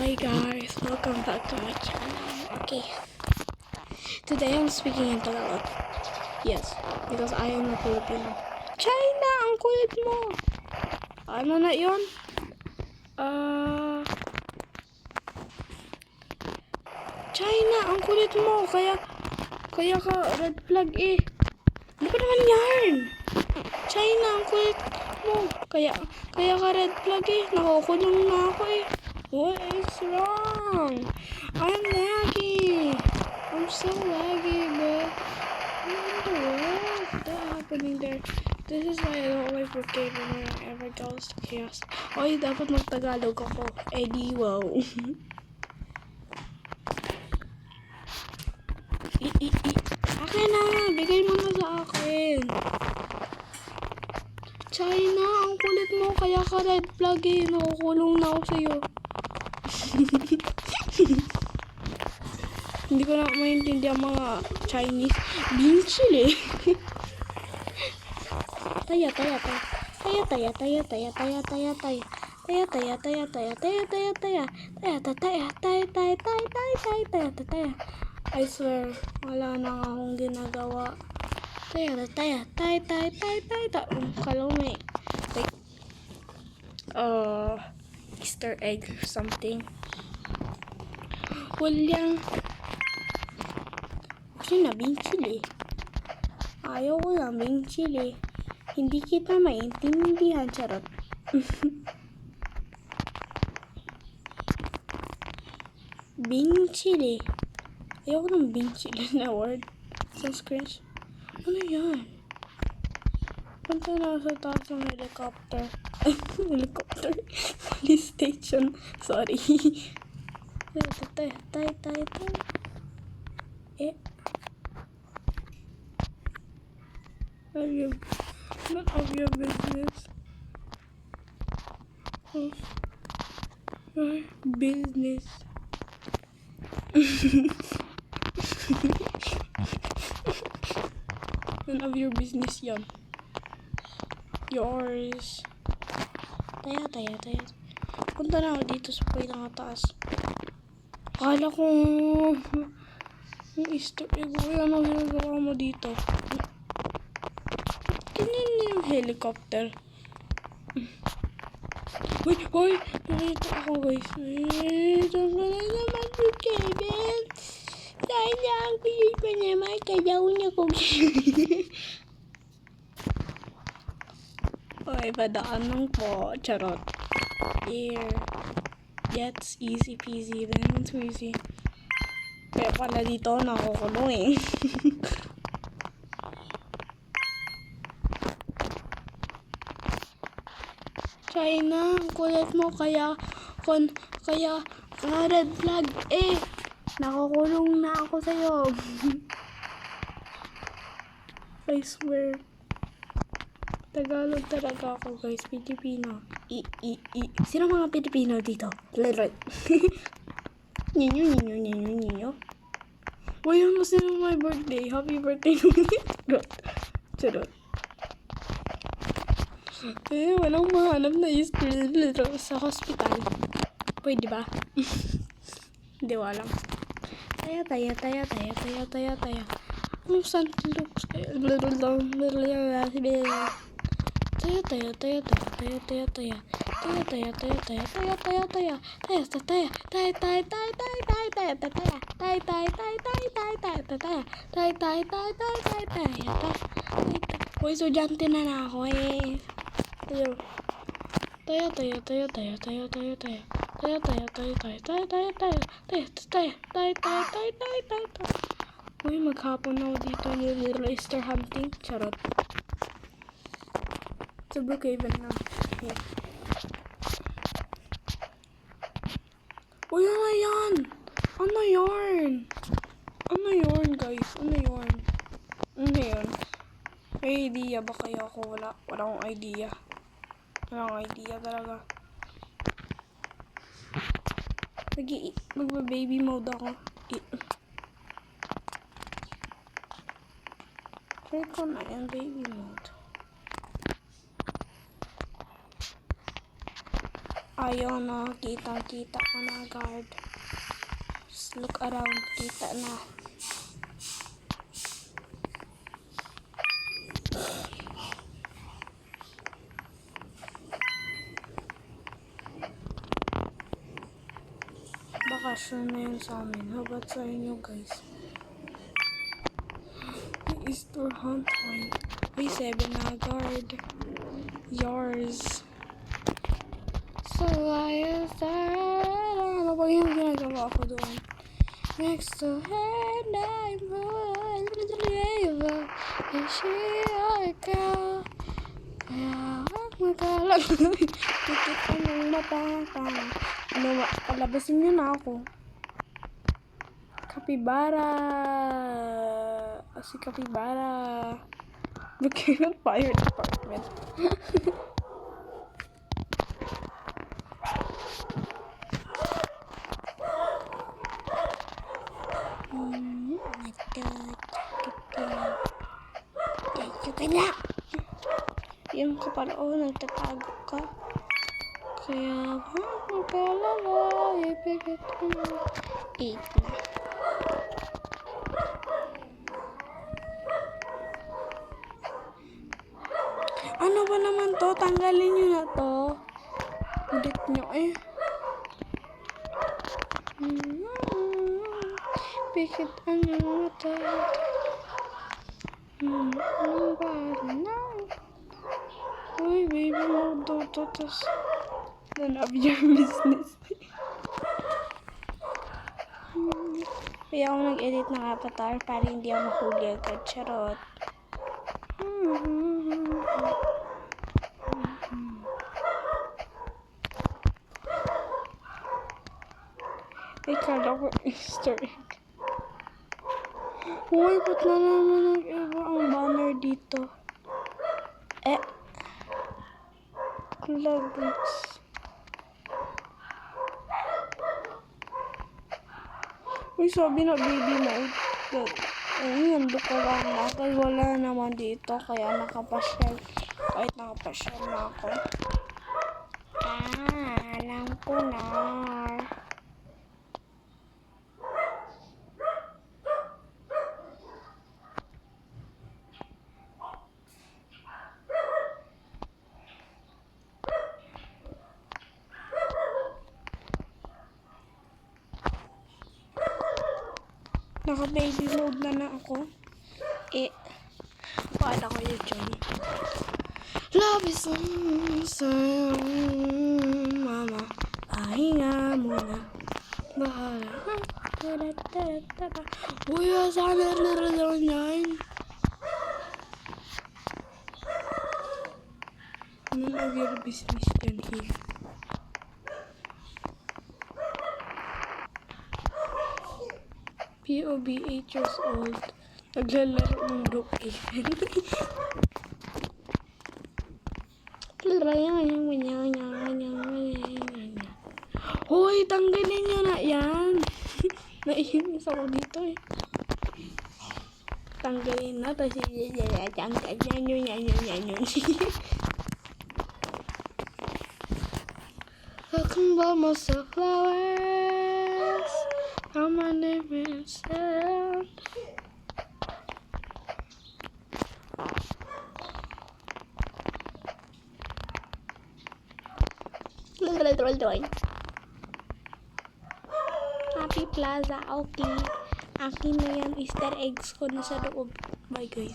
Hi guys, welcome back to my channel. Okay, today I'm speaking in Tagalog. Yes, because I am a Filipino. China, ang kulit mo! Ano na yun? China, ang kulit mo! Kaya ka red flag eh. Ano ba naman yarn? China, ang kulit mo! Kaya ka red flag eh. Nakukulong na ako eh. What is wrong? I'm laggy. I'm so laggy, but what in the world is that happening there? This is why I don't like Brookhaven when I ever goes to chaos. Oy, dapat mag-Tagalog ako. Eh di wow. Akin na! Bigay mo na sa akin. China, ang kulit mo. Kaya ka red flag eh. Nakukulong na ako sa'yo. Hindi ko na maintindihan mga Chinese. Binchili. Taya. I swear, wala na akong ginagawa. Kala ko may like Easter egg or something. Walang gusto na binchili. Ayaw ko lang binchili. Hindi kita maintindihan, charot. Binchili. Ayaw ko ng binchili na word. Sa scratch. Ano yan? Punta na sa taas ng helicopter. Helicopter. Police station. Sorry. None of your business. Your business. None of your business yan. Yours. Taya. Punta na ako dito sa pinakataas. Akala ko yung Easter egg. Ano ginagawa mo dito? Ganyan yung helicopter. Hoy! Nakita ako guys. Ito ko na naman yung Kevin. Sana ang kulit ko naman. Kayaw niya ko. Hoy, padaan po. Charot. Here. That's easy peasy. Lemon squeezy. Kaya pala dito nakukulong eh. China, ang kulit mo kaya red flag eh. Nakukulong na ako sa'yo. I swear. Tagalog talaga ako guys, Pilipino. Sino mga Pilipino dito? Lelot. Ninyo. Uy, ano sino my birthday? Happy birthday. Charot. Walang mahanap na Easter sa hospital. Pwede ba? Hindi, walang. Taya. Anong Santa Lux? Taya. Uy, estudyante na ako eh. Taya. Uy, maghapon na ako dito yung little Easter hunting. Charot. Sa Brookhaven na. Yeah. Uy, ano yan? Ano yarn, guys? Ano yun? May idea ba kayo ako? Wala akong idea. Walang idea talaga. Magba-baby mode ako. Try ko na yung baby mode. Ayaw na. Kita ko na guard. Just look around. Kita na. Bakasyon na yun sa amin. How about sa inyo guys? Easter hunt one. Uy, 7 na guard. Yours. So I ano ba yung ginagawa ko doon? Next to her, I'm forever. And she a girl. Kaya magalang. Tikit ko ng matapang. Palabasin niyo na ako. Capybara. Si Capybara. Bukidnon Fire Department. Yung kapal, nagtatago ka. Kaya, magkalala, ipigit mo. 8 na. Ano ba naman to? Tanggalin nyo na to. Ulit nyo eh. Pikitan nyo na to. Uy, baby mo daw to. Tas, none of your business. Kaya ako nag-edit ng avatar para hindi ako mahuli agad. Charot. Kala ko Easter egg. Uy, ba't na naman nag-iba ang banner dito? Clubs. Uy, sabi na baby mode. Ayun, ko lang na. Kasi wala naman dito. Kaya nakapasyal. Kahit nakapasyal na ako. Alam ko na. Naka-baby mode na ako. Paala ko yun dyan. Love is mama. Pahinga muna. Bahala. Uy, sana laro yan. Ano nag-your business dyan here? POB 8 years old. Naglalaro ng Dope Even. Hoy, tanggalin nyo na yan. Naiinis ako dito eh. Tanggalin na. Tapos tanggalin nyo. Welcome back sa flowers. I'm a name sound. Happy Plaza, okay. Akin na yan, Easter eggs ko na sa loob. Bye guys.